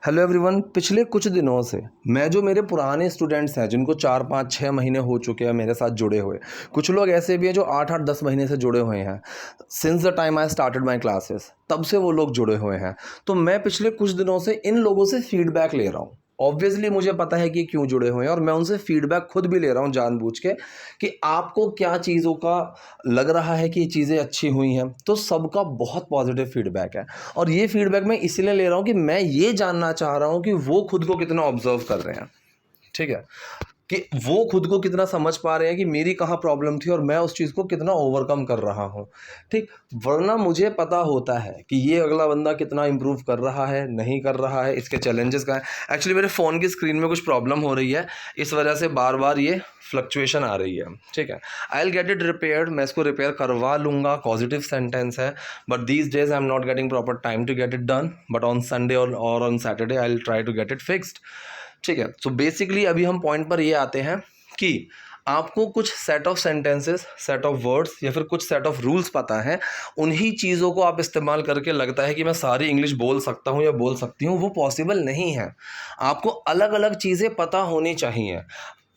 Hello everyone. पिछले कुछ दिनों से मैं जो मेरे पुराने स्टूडेंट्स हैं जिनको 4 5 6 महीने हो चुके हैं मेरे साथ जुड़े हुए, कुछ लोग ऐसे भी हैं जो 8 8 10 महीने से जुड़े हुए हैं। Since the time I started my classes, तब से वो लोग जुड़े हुए हैं। तो मैं पिछले कुछ दिनों से इन लोगों से फीडबैक ले रहा हूँ। ऑब्वियसली मुझे पता है कि क्यों जुड़े हुए हैं और मैं उनसे फीडबैक खुद भी ले रहा हूँ जानबूझ के कि आपको क्या चीज़ों का लग रहा है कि ये चीज़ें अच्छी हुई हैं। तो सबका बहुत पॉजिटिव फीडबैक है और ये फीडबैक मैं इसलिए ले रहा हूँ कि मैं ये जानना चाह रहा हूँ कि वो खुद को कितना ऑब्जर्व कर रहे हैं। ठीक है, कि वो खुद को कितना समझ पा रहे हैं कि मेरी कहाँ प्रॉब्लम थी और मैं उस चीज़ को कितना ओवरकम कर रहा हूँ। ठीक, वरना मुझे पता होता है कि ये अगला बंदा कितना इम्प्रूव कर रहा है, नहीं कर रहा है, इसके चैलेंजेस क्या है। एक्चुअली मेरे फ़ोन की स्क्रीन में कुछ प्रॉब्लम हो रही है, इस वजह से बार बार ये फ्लक्चुएशन आ रही है। ठीक है, I will get it repaired, मैं इसको रिपेयर करवा लूँगा। पॉजिटिव सेंटेंस है, but these days I am not getting proper time to get it done, but on Sunday और on Saturday I will try to get it fixed. ठीक है, so basically अभी हम पॉइंट पर ये आते हैं कि आपको कुछ set of sentences, set of words या फिर कुछ सेट ऑफ रूल्स पता है। उन्हीं चीज़ों को आप इस्तेमाल करके लगता है कि मैं सारी इंग्लिश बोल सकता हूँ या बोल सकती हूँ, वो पॉसिबल नहीं है। आपको अलग अलग चीज़ें पता होनी चाहिए।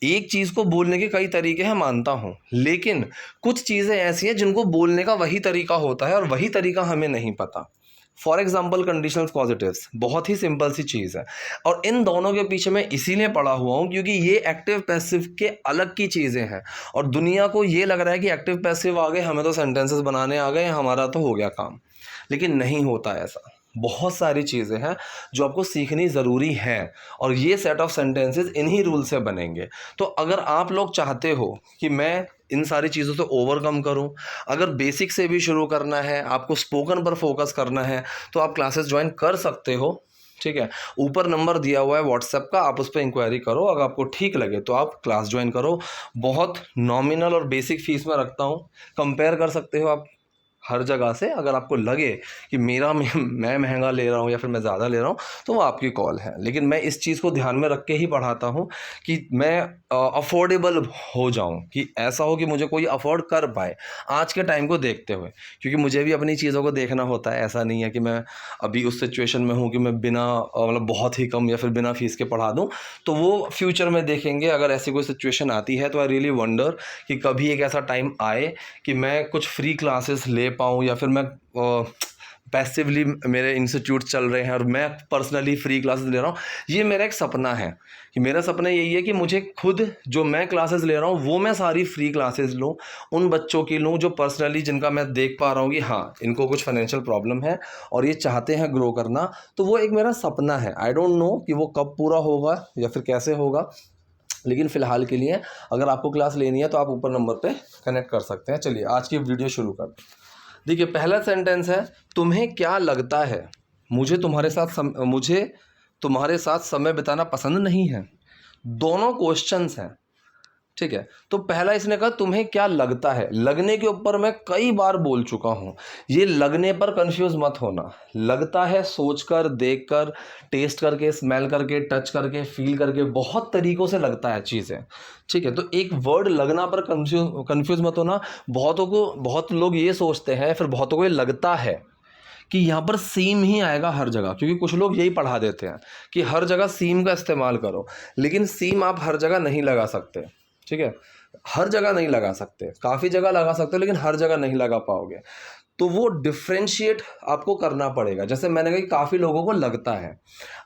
एक चीज़ को बोलने के कई तरीके हैं, मानता हूँ, लेकिन कुछ चीज़ें ऐसी हैं जिनको बोलने का वही तरीका होता है और वही तरीका हमें नहीं पता। फॉर एग्जाम्पल कंडीशनल पॉजिटिव्स, बहुत ही सिंपल सी चीज़ है और इन दोनों के पीछे मैं इसीलिए पड़ा हुआ हूँ क्योंकि ये एक्टिव पैसिव के अलग की चीज़ें हैं और दुनिया को ये लग रहा है कि एक्टिव पैसिव आ गए, हमें तो सेंटेंसेस बनाने आ गए, हमारा तो हो गया काम। लेकिन नहीं होता ऐसा। बहुत सारी चीज़ें हैं जो आपको सीखनी ज़रूरी है और ये सेट ऑफ सेंटेंसेस इन्हीं रूल से बनेंगे। तो अगर आप लोग चाहते हो कि मैं इन सारी चीज़ों से ओवरकम करूं, अगर बेसिक से भी शुरू करना है, आपको स्पोकन पर फोकस करना है, तो आप क्लासेस ज्वाइन कर सकते हो। ठीक है, ऊपर नंबर दिया हुआ है व्हाट्सएप का, आप उस पर इंक्वायरी करो। अगर आपको ठीक लगे तो आप क्लास ज्वाइन करो। बहुत नॉमिनल और बेसिक फीस में रखता हूँ, कंपेयर कर सकते हो आप हर जगह से। अगर आपको लगे कि मैं महंगा ले रहा हूँ या फिर मैं ज़्यादा ले रहा हूँ तो वो आपकी कॉल है, लेकिन मैं इस चीज़ को ध्यान में रख के ही पढ़ाता हूँ कि मैं अफोर्डेबल हो जाऊँ, कि ऐसा हो कि मुझे कोई अफोर्ड कर पाए आज के टाइम को देखते हुए, क्योंकि मुझे भी अपनी चीज़ों को देखना होता है। ऐसा नहीं है कि मैं अभी उस सिचुएशन में हूँ कि मैं बिना मतलब बहुत ही कम या फिर बिना फीस के पढ़ा दूँ, तो वो फ्यूचर में देखेंगे। अगर ऐसी कोई सिचुएशन आती है तो आई रियली वंडर कि कभी एक ऐसा टाइम आए कि मैं कुछ फ्री क्लासेस ले पाऊँ या फिर मैं पैसिवली मेरे इंस्टीट्यूट चल रहे हैं और मैं पर्सनली फ्री क्लासेस ले रहा हूँ। ये मेरा एक सपना है कि मेरा सपना यही है कि मुझे खुद जो मैं क्लासेस ले रहा हूँ वो मैं सारी फ्री क्लासेस लूँ, उन बच्चों की लूँ जो पर्सनली, जिनका मैं देख पा रहा हूँ कि हाँ इनको कुछ फाइनेंशियल प्रॉब्लम है और ये चाहते हैं ग्रो करना। तो वो एक मेरा सपना है। आई डोंट नो कि वो कब पूरा होगा या फिर कैसे होगा, लेकिन फ़िलहाल के लिए अगर आपको क्लास लेनी है तो आप ऊपर नंबर पे कनेक्ट कर सकते हैं। चलिए आज की वीडियो शुरू करते हैं। देखिए, पहला सेंटेंस है, तुम्हें क्या लगता है मुझे तुम्हारे साथ समय बिताना पसंद नहीं है। दोनों क्वेश्चंस हैं। ठीक है, तो पहला इसने कहा तुम्हें क्या लगता है। लगने के ऊपर मैं कई बार बोल चुका हूं, ये लगने पर कंफ्यूज मत होना। लगता है सोचकर, देखकर, टेस्ट करके, स्मेल करके, टच करके, फील करके, बहुत तरीकों से लगता है चीज़ें। ठीक है, तो एक वर्ड लगना पर कंफ्यूज मत होना। बहुत लोग ये सोचते हैं, फिर बहुतों को ये लगता है कि यहाँ पर सीम ही आएगा हर जगह, क्योंकि कुछ लोग यही पढ़ा देते हैं कि हर जगह सीम का इस्तेमाल करो, लेकिन सीम आप हर जगह नहीं लगा सकते। ठीक है, हर जगह नहीं लगा सकते, काफ़ी जगह लगा सकते हो लेकिन हर जगह नहीं लगा पाओगे। तो वो डिफ्रेंशिएट आपको करना पड़ेगा। जैसे मैंने कहा कि काफ़ी लोगों को लगता है।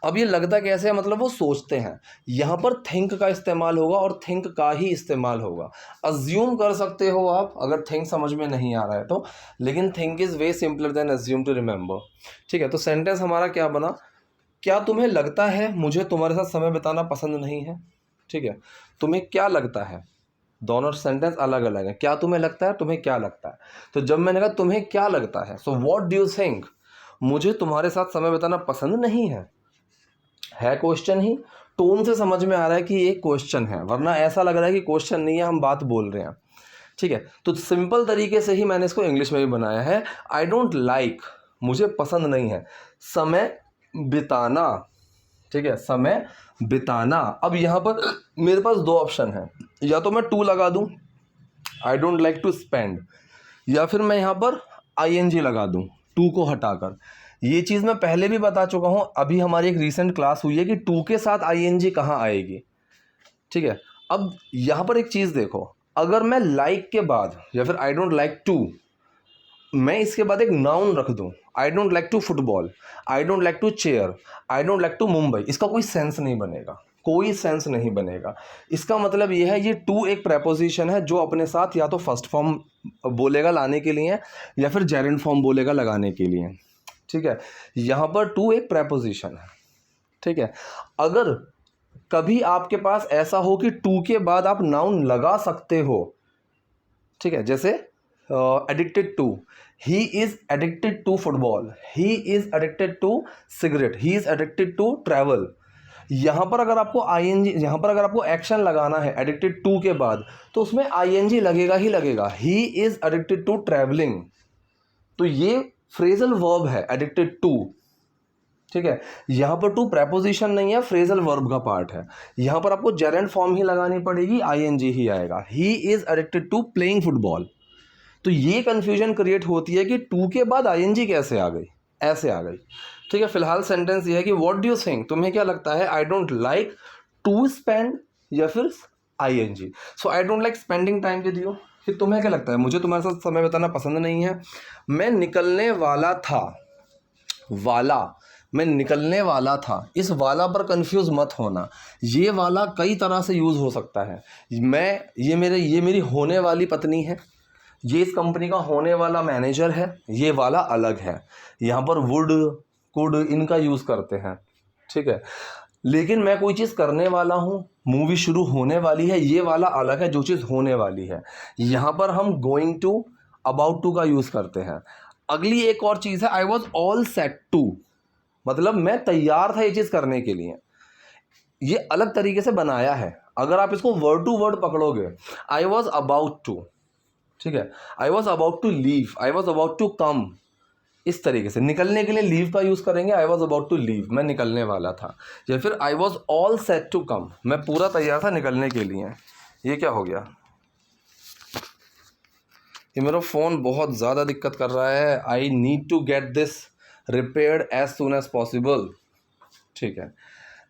अब ये लगता कैसे है, मतलब वो सोचते हैं। यहाँ पर थिंक का इस्तेमाल होगा और थिंक का ही इस्तेमाल होगा। अज्यूम कर सकते हो आप अगर थिंक समझ में नहीं आ रहा है तो, लेकिन think is way simpler than assume to remember. ठीक है, तो सेंटेंस हमारा क्या बना, क्या तुम्हें लगता है मुझे तुम्हारे साथ समय बिताना पसंद नहीं है। ठीक है, तुम्हें क्या लगता है, दोनों सेंटेंस अलग अलग है। क्या तुम्हें लगता है, तुम्हें क्या लगता है। तो जब मैंने कहा तुम्हें क्या लगता है, so what do you think, मुझे तुम्हारे साथ समय बिताना पसंद नहीं है क्वेश्चन ही। टोन से समझ में आ रहा है कि ये क्वेश्चन है, वरना ऐसा लग रहा है कि क्वेश्चन नहीं है, हम बात बोल रहे हैं। ठीक है, तो सिंपल तरीके से ही मैंने इसको इंग्लिश में भी बनाया है। आई डोंट लाइक, मुझे पसंद नहीं है समय बिताना। ठीक है, समय बिताना। अब यहाँ पर मेरे पास दो ऑप्शन है, या तो मैं टू लगा दूं, I don't like to spend, या फिर मैं यहाँ पर ING लगा दूं टू को हटाकर। ये चीज़ मैं पहले भी बता चुका हूँ, अभी हमारी एक रीसेंट क्लास हुई है कि टू के साथ आईएनजी कहाँ आएगी, ठीक है। अब यहाँ पर एक चीज़ देखो, अगर मैं लाइक के बाद या फिर आई डोंट लाइक टू, मैं इसके बाद एक नाउन रख दूं, I don't like to football, I don't like to chair, I don't like to Mumbai, इसका कोई सेंस नहीं बनेगा, कोई सेंस नहीं बनेगा। इसका मतलब ये है, ये टू एक प्रेपोजिशन है जो अपने साथ या तो फर्स्ट फॉर्म बोलेगा लाने के लिए या फिर जेरेंड फॉर्म बोलेगा लगाने के लिए, ठीक है। यहाँ पर टू एक प्रेपोजिशन है, ठीक है। अगर कभी आपके पास ऐसा हो कि टू के बाद आप नाउन लगा सकते हो, ठीक है, जैसे addicted to, he is addicted to football, he is addicted to cigarette, he is addicted to travel. यहाँ पर अगर आपको आईएनजी, यहाँ पर अगर आपको एक्शन लगाना है एडिक्टेड टू के बाद, तो उसमें आईएनजी लगेगा ही लगेगा, he is addicted to travelling. तो ये फ्रेजल वर्ब है एडिक्टेड टू, ठीक है। यहाँ पर टू प्रेपोजिशन नहीं है, फ्रेजल वर्ब का पार्ट है। यहाँ पर आपको जेरेंड फॉर्म ही लगानी पड़ेगी, आईएनजी ही आएगा, he is addicted to playing football. तो ये कंफ्यूजन क्रिएट होती है कि टू के बाद आईएनजी कैसे आ गई, ऐसे आ गई, ठीक है। फिलहाल सेंटेंस ये है कि व्हाट डू यू थिंक, तुम्हें क्या लगता है, I don't like to spend या फिर ING. So I don't like spending time with you, कि तुम्हें क्या लगता है, मुझे तुम्हारे साथ समय बिताना पसंद नहीं है। मैं निकलने वाला था, वाला, मैं निकलने वाला था, इस वाला पर कंफ्यूज मत होना, ये वाला कई तरह से यूज़ हो सकता है। ये मेरी होने वाली पत्नी है, ये इस कंपनी का होने वाला मैनेजर है, ये वाला अलग है। यहाँ पर वुड, कुड इनका यूज़ करते हैं, ठीक है। लेकिन मैं कोई चीज़ करने वाला हूँ, मूवी शुरू होने वाली है, ये वाला अलग है जो चीज़ होने वाली है। यहाँ पर हम गोइंग टू, अबाउट टू का यूज़ करते हैं। अगली एक और चीज़ है, I was all set to, मतलब मैं तैयार था ये चीज़ करने के लिए। ये अलग तरीके से बनाया है, अगर आप इसको वर्ड टू वर्ड पकड़ोगे, आई वॉज अबाउट टू, ठीक है, I was about to leave, I was about to come, इस तरीके से निकलने के लिए लीव का यूज़ करेंगे, I was about to leave, मैं निकलने वाला था। या फिर I was all set to come, मैं पूरा तैयार था निकलने के लिए। ये क्या हो गया, ये मेरा फ़ोन बहुत ज़्यादा दिक्कत कर रहा है, I need to get this repaired as soon as possible, ठीक है।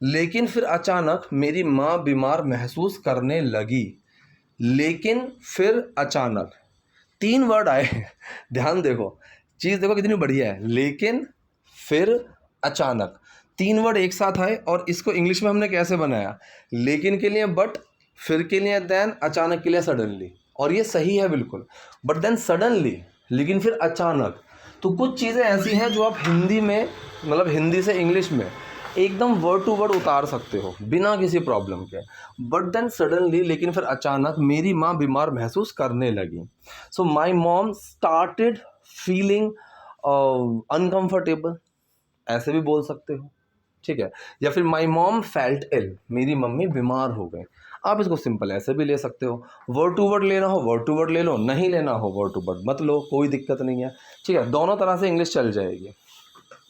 लेकिन फिर अचानक मेरी माँ बीमार महसूस करने लगी, लेकिन फिर अचानक, तीन वर्ड आए ध्यान देखो, चीज़ देखो कितनी बढ़िया है, लेकिन फिर अचानक, तीन वर्ड एक साथ आए। और इसको इंग्लिश में हमने कैसे बनाया, लेकिन के लिए बट, फिर के लिए देन, अचानक के लिए सडनली। और ये सही है बिल्कुल, बट देन सडनली, लेकिन फिर अचानक। तो कुछ चीज़ें ऐसी हैं जो आप हिंदी में, मतलब हिंदी से इंग्लिश में एकदम वर्ड टू वर्ड उतार सकते हो बिना किसी प्रॉब्लम के। बट देन सडनली, लेकिन फिर अचानक, मेरी माँ बीमार महसूस करने लगी। So my mom started feeling uncomfortable, ऐसे भी बोल सकते हो, ठीक है। या फिर माई मॉम फेल्ट इल, मेरी मम्मी बीमार हो गई। आप इसको सिंपल ऐसे भी ले सकते हो, वर्ड टू वर्ड लेना हो वर्ड टू वर्ड ले लो, नहीं लेना हो वर्ड टू वर्ड मत लो, कोई दिक्कत नहीं है, ठीक है। दोनों तरह से इंग्लिश चल जाएगी।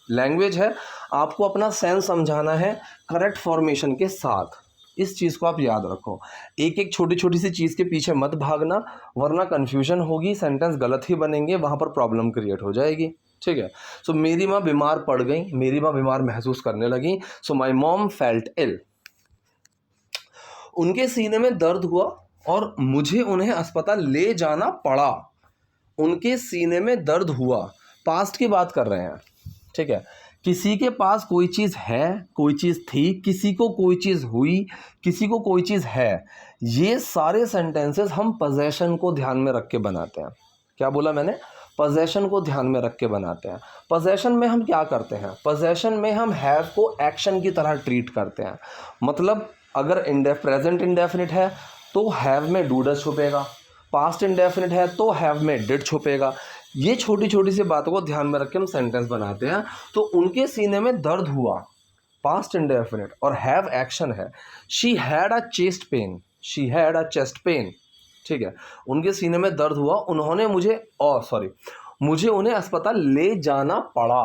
लैंग्वेज है, आपको अपना सेंस समझाना है करेक्ट फॉर्मेशन के साथ, इस चीज़ को आप याद रखो। एक एक छोटी छोटी सी चीज़ के पीछे मत भागना, वरना कन्फ्यूजन होगी, सेंटेंस गलत ही बनेंगे, वहाँ पर प्रॉब्लम क्रिएट हो जाएगी, ठीक है। सो मेरी माँ बीमार पड़ गई, मेरी माँ बीमार महसूस करने लगी, सो माई मॉम फेल्ट इल। उनके सीने में दर्द हुआ और मुझे उन्हें अस्पताल ले जाना पड़ा। उनके सीने में दर्द हुआ, पास्ट की बात कर रहे हैं, ठीक है। किसी के पास कोई चीज़ है, कोई चीज़ थी, किसी को कोई चीज़ हुई, किसी को कोई चीज़ है। ये सारे सेंटेंसेस हम पोजेशन को ध्यान में रख के बनाते हैं। क्या बोला मैंने, पोजेशन को ध्यान में रख के बनाते हैं। पोजेशन में हम क्या करते हैं, पोजेशन में हम हैव को एक्शन की तरह ट्रीट करते हैं। मतलब अगर प्रेजेंट इंडेफिनिट है तो हैव में डू डज छुपेगा, पास्ट इंडेफिनिट है तो हैव में डिड छुपेगा। ये छोटी छोटी सी बातों को ध्यान में रख के हम सेंटेंस बनाते हैं। तो उनके सीने में दर्द हुआ, पास्ट इंडेफिनिट, और हैव एक्शन है, she had a chest pain, she had a chest pain, ठीक है। उनके सीने में दर्द हुआ, उन्होंने मुझे उन्हें अस्पताल ले जाना पड़ा,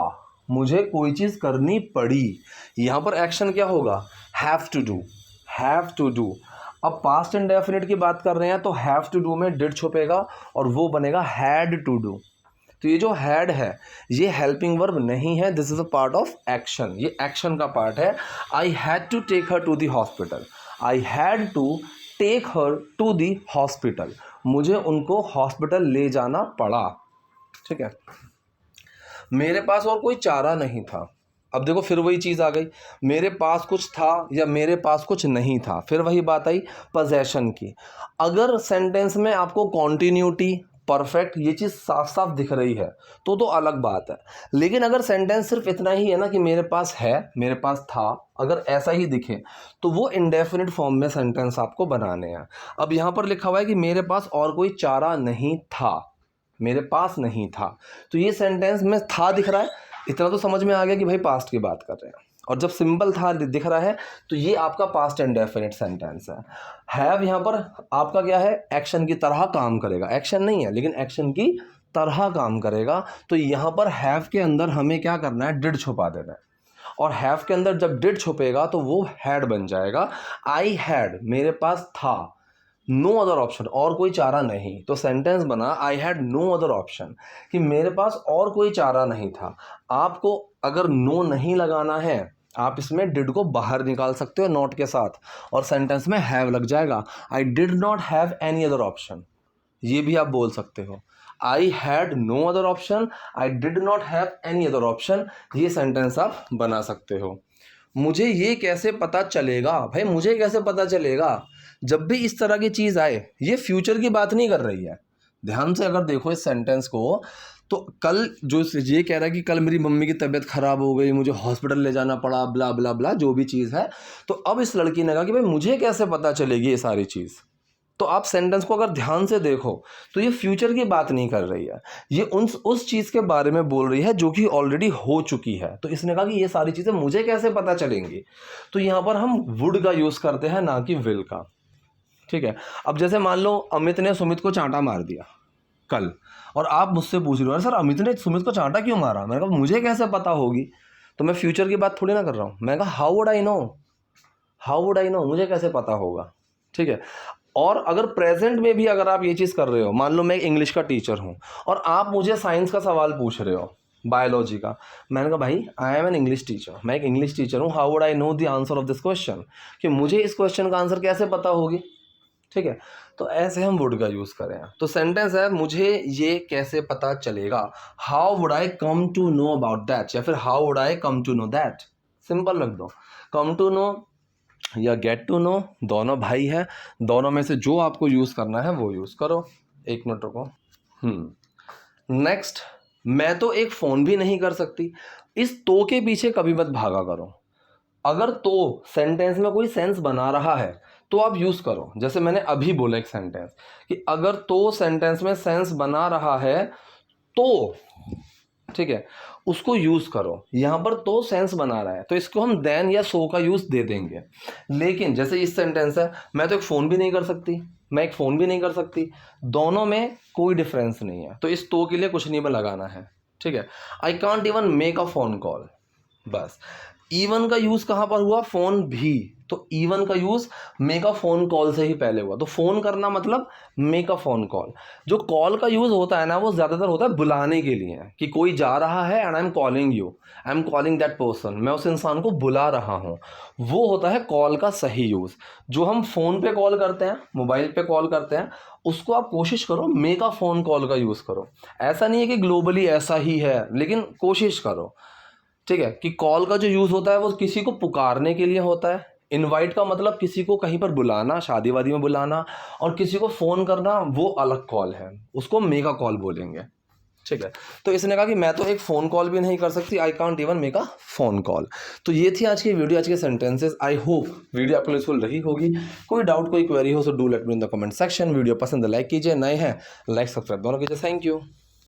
मुझे कोई चीज़ करनी पड़ी। यहाँ पर एक्शन क्या होगा, have to do, have to do. अब पास्ट इंडेफिनिट की बात कर रहे हैं तो हैव टू डू में डिड छुपेगा और वो बनेगा हैड टू डू। तो ये जो हैड है ये हेल्पिंग वर्ब नहीं है, this is a part of action, ये एक्शन का पार्ट है। I had to take her to the hospital, I had to take her to the hospital, मुझे उनको हॉस्पिटल ले जाना पड़ा। ठीक है, मेरे पास और कोई चारा नहीं था। अब देखो फिर वही चीज़ आ गई, मेरे पास कुछ था या मेरे पास कुछ नहीं था, फिर वही बात आई पोजेशन की। अगर सेंटेंस में आपको कॉन्टिन्यूटी, परफेक्ट, ये चीज़ साफ साफ दिख रही है तो अलग बात है। लेकिन अगर सेंटेंस सिर्फ इतना ही है ना कि मेरे पास है, मेरे पास था, अगर ऐसा ही दिखे तो वो इंडेफिनिट फॉर्म में सेंटेंस आपको बनाने हैं। अब यहाँ पर लिखा हुआ है कि मेरे पास और कोई चारा नहीं था, मेरे पास नहीं था, तो ये सेंटेंस में था दिख रहा है, इतना तो समझ में आ गया कि भाई पास्ट की बात कर रहे हैं। और जब सिंपल था दिख रहा है तो ये आपका पास्ट इंडेफिनिट सेंटेंस है। हैव यहाँ पर आपका क्या है, एक्शन की तरह काम करेगा, एक्शन नहीं है लेकिन एक्शन की तरह काम करेगा। तो यहाँ पर हैव के अंदर हमें क्या करना है, डिड छुपा देना है, और हैव के अंदर जब डिड छुपेगा तो वो हैड बन जाएगा। आई हैड, मेरे पास था, नो अदर ऑप्शन, और कोई चारा नहीं, तो सेंटेंस बना I had no other option, कि मेरे पास और कोई चारा नहीं था। आपको अगर नो नहीं लगाना है, आप इसमें डिड को बाहर निकाल सकते हो नॉट के साथ, और सेंटेंस में हैव लग जाएगा। I did not have any other option, ये भी आप बोल सकते हो। I had no other option, I did not have any other option, ये सेंटेंस आप बना सकते हो। मुझे ये कैसे पता चलेगा, भाई मुझे कैसे पता चलेगा, जब भी इस तरह की चीज़ आए, ये फ्यूचर की बात नहीं कर रही है। ध्यान से अगर देखो इस सेंटेंस को, तो कल जो ये कह रहा है कि कल मेरी मम्मी की तबीयत ख़राब हो गई, मुझे हॉस्पिटल ले जाना पड़ा, ब्ला ब्ला ब्ला, जो भी चीज़ है, तो अब इस लड़की ने कहा कि भाई मुझे कैसे पता चलेगी ये सारी चीज़। तो आप सेंटेंस को अगर ध्यान से देखो तो ये फ्यूचर की बात नहीं कर रही है, ये उस चीज़ के बारे में बोल रही है जो कि ऑलरेडी हो चुकी है। तो इसने कहा कि ये सारी चीज़ें मुझे कैसे पता चलेंगी, तो यहाँ पर हम वुड का यूज़ करते हैं, ना कि विल का। ठीक है, अब जैसे मान लो अमित ने सुमित को चांटा मार दिया कल, और आप मुझसे पूछ रहे हो सर अमित ने सुमित को चांटा क्यों मारा, मैंने कहा मुझे कैसे पता होगी, तो मैं फ्यूचर की बात थोड़ी ना कर रहा हूँ, मैंने कहा how would I know, how would I know, मुझे कैसे पता होगा। ठीक है, और अगर प्रेजेंट में भी अगर आप ये चीज़ कर रहे हो, मान लो मैं इंग्लिश का टीचर हूँ और आप मुझे साइंस का सवाल पूछ रहे हो, बायोलॉजी का, मैंने कहा भाई I am an English teacher, मैं एक इंग्लिश टीचर हूँ, how would I know the answer of this question, कि मुझे इस क्वेश्चन का आंसर कैसे पता होगी। ठीक है, तो ऐसे हम वुड का यूज़ करें। तो सेंटेंस है मुझे ये कैसे पता चलेगा, how would I come to know about that, या फिर how would I come to know that, simple रख दो। कम टू नो या गेट टू नो, दोनों भाई है, दोनों में से जो आपको यूज़ करना है वो यूज़ करो। एक मिनट रुको। नेक्स्ट, मैं तो एक फ़ोन भी नहीं कर सकती। इस तो के पीछे कभी मत भागा करो। अगर तो सेंटेंस में कोई सेंस बना रहा है तो आप यूज़ करो, जैसे मैंने अभी बोला एक सेंटेंस कि अगर तो सेंटेंस में सेंस बना रहा है तो, ठीक है, उसको यूज़ करो। यहाँ पर तो सेंस बना रहा है तो इसको हम देन या सो का यूज़ दे देंगे। लेकिन जैसे इस सेंटेंस है, मैं तो एक फ़ोन भी नहीं कर सकती, मैं एक फ़ोन भी नहीं कर सकती, दोनों में कोई डिफरेंस नहीं है, तो इस तो के लिए कुछ नहीं में लगाना है। ठीक है, I can't even make a phone call, बस। इवन का यूज़ कहाँ पर हुआ, फ़ोन भी, तो इवन का use make a phone call से ही पहले हुआ, तो फ़ोन करना मतलब मेक अ फ़ोन कॉल। जो कॉल का यूज़ होता है ना वो ज़्यादातर होता है बुलाने के लिए, कि कोई जा रहा है and I am calling you, I am calling that person, मैं उस इंसान को बुला रहा हूँ, वो होता है कॉल का सही यूज़। जो हम फ़ोन पे कॉल करते हैं, मोबाइल पे कॉल करते हैं, उसको आप कोशिश करो मेक अ फ़ोन कॉल का यूज़ करो। ऐसा नहीं है कि ग्लोबली ऐसा ही है, लेकिन कोशिश करो। ठीक है, कि कॉल का जो यूज़ होता है वो किसी को पुकारने के लिए होता है, इनवाइट का मतलब किसी को कहीं पर बुलाना, शादी वादी में बुलाना, और किसी को फ़ोन करना वो अलग कॉल है, उसको मेक अ कॉल बोलेंगे। ठीक है, तो इसने कहा कि मैं तो एक फ़ोन कॉल भी नहीं कर सकती, I can't even make a phone call. तो ये थी आज की वीडियो, आज के सेंटेंसेस। आई होप वीडियो आपको यूजफुल रही होगी। कोई डाउट, कोई क्वेरी हो तो do let me in the comment section. Video पसंद है लाइक कीजिए, नए हैं लाइक सब्सक्राइब दोनों कीजिए। Thank you.